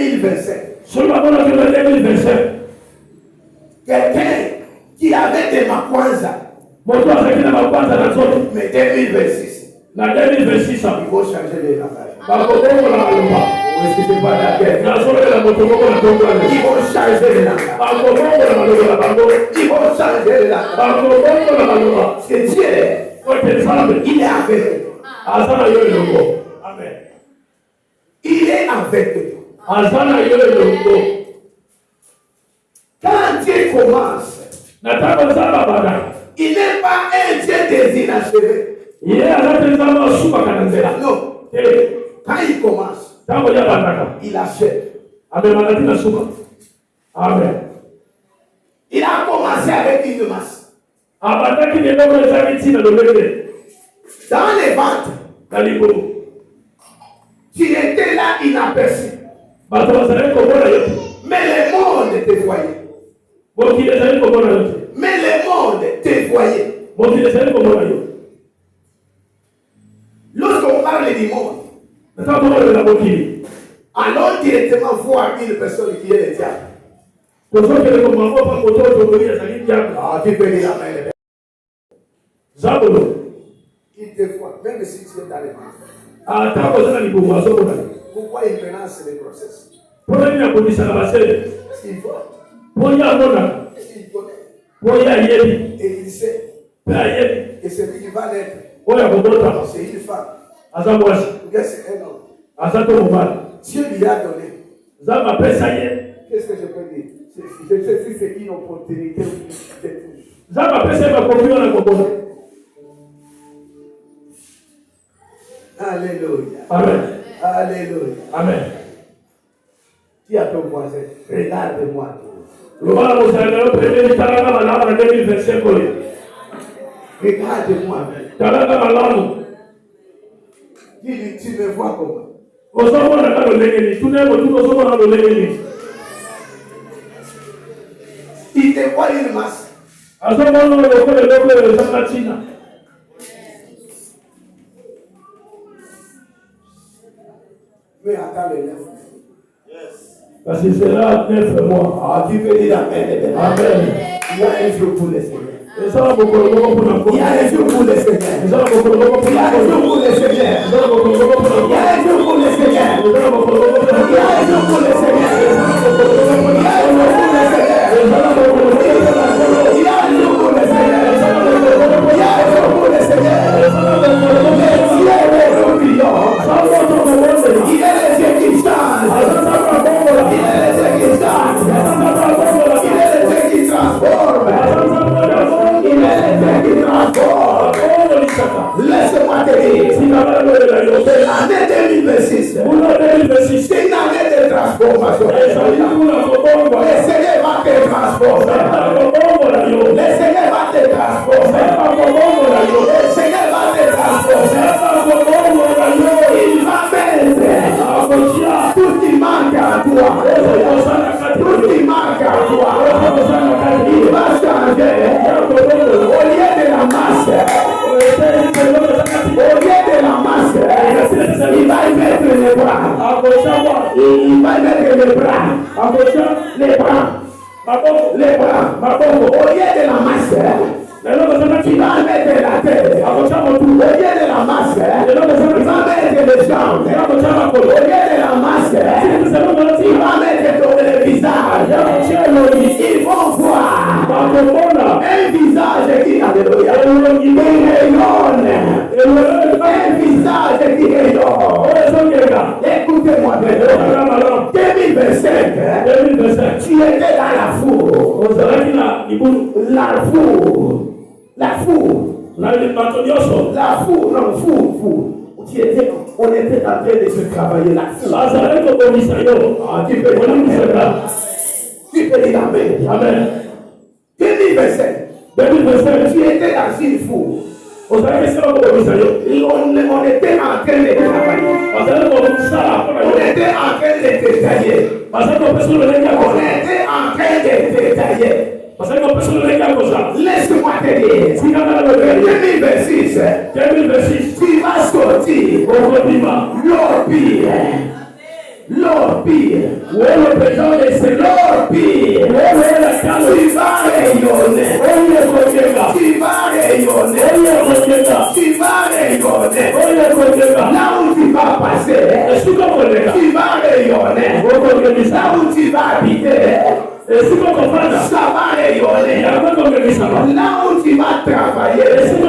2027. Seulement dans le 2027. Quelqu'un qui avait des makwanza. Mais 2026. Dans 2026, il faut changer les langages. Est-ce que c'est pas la guerre? Il faut changer les langages. Il faut changer les langages. Parce que Dieu, il est avec toi. Amen. Il est avec toi. Quand Dieu commence, il n'est pas un Dieu des inachevés. Non. Quand il commence, il achève. Amen. Il a commencé avec une masse. Dans les ventes, tu étais là inaperçu. Mais le monde te voyait. Mais le monde te voyait. Lorsqu'on parle du monde, allons directement voir une personne qui est le diable. Ah, tu peux dire amen. Il te voit, même si tu es dans les mains. Pourquoi il menace les grossesses? Parce qu'il voit. Il connaît. Et il sait. Et celui qui va naître, c'est une femme. C'est un homme. Dieu lui a donné. Qu'est-ce que je peux dire? C'est une opportunité. Alléluia. Amen. Alléluia. Amen. Dis à ton voisin, regarde-moi. Regarde-moi. Dis-lui, tu me vois comment? Il te voit une masse. Mais attends le 9. Parce que c'est là 9 mois. Ah, tu peux dire amen. Amen. Il y a un jour pour le Seigneur. Il y a un jour pour Il y a un jour pour le Seigneur. Il y a un jour pour le Il y a un jour pour le Seigneur. Il y a un jour pour le Seigneur. Il y a un jour pour le Seigneur. Il y a un jour pour le Seigneur. Il y a un jour pour le Seigneur. Il y a un jour pour le Seigneur. Il y a un jour pour le Seigneur. Il est le Dieu qui change. Il est le Dieu qui change. Il est le Dieu qui transforme. Il est le Dieu qui transforme. Laisse-moi te dire, l'année 2026, c'est une année de transformation. Le Seigneur va te transformer. Le Seigneur va te transformer. Le Seigneur va te transformer. Il va mettre tout qui manque à toi. Tout qui manque à toi. Il va changer. Au lieu de la masse, il va y mettre les bras. Il va y mettre les bras. Les bras. Au lieu de la masse, il va mettre la tête. Au lieu de la masse, il va mettre les jambes. Au lieu de la masse, il va mettre le visage. Ils vont voir un visage qui rayonne. Un visage qui rayonne. Écoutez-moi bien. 2025, tu étais dans la foule. La foule. On était en train de se travailler là. Tu peux dire amen. Amen. 2025, tu étais dans une foule. On était en train de travailler. On était en train de détailler. Laisse-moi te dire, 2026, tu vas sortir L'or pire. Où est le présent des Seigneurs? L'or pire. Où est la carte? Tu vas rayonner. Où est le Kodega? Tu vas rayonner. Où est le Kodega? Tu vas rayonner. Où est le Kodega? Là où tu vas passer, Est-ce que vous Kodega? tu vas rayonner. Où est le Là où tu vas habiter, Est-ce que vous comprenez? ça va rayonner. Il y a un peu comme le Kodega. Là où tu vas travailler, Est-ce que